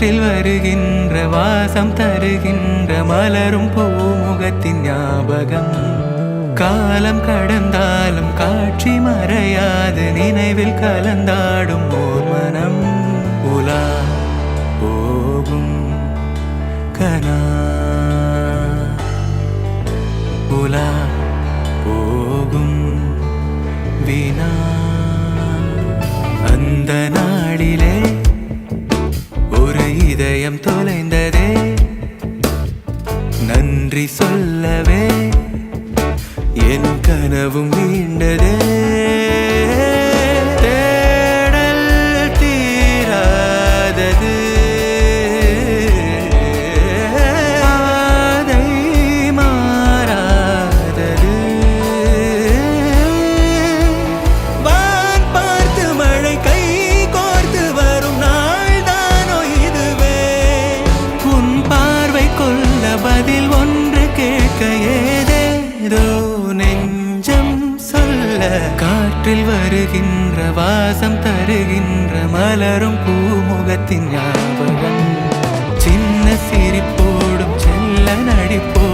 காற்றில் வருகின்ற வாசம் தருகின்ற மலரும் பூமுகத்தின் ஞாபகம். காலம் கடந்தாலும் காட்சி மறையாது நினைவில் கலந்தாடும் ஓர் மனம். உலா போகும் கனா உலா போகும் வினா. அந்த நாளிலே ஒரு இதயம் தொலைந்ததே, நன்றி சொல்லவே என் கனவும் மீண்டதே. தேடல் தீராதது, பாதை மாறாதது. வான் பார்த்து மழை கை கோர்த்து வரும் நாள் தானோ இதுவே. உன் பார்வை கொள்ள பதில் ஒன்று கேட்க ஏதேதோ நெஞ்சம் சொல்ல. காற்றில் வருகின்ற வாசம் தருகின்ற மலரும் பூமுகத்தின் ஞாபகம். சின்ன சிரிப்போடும் செல்ல நடிப்போ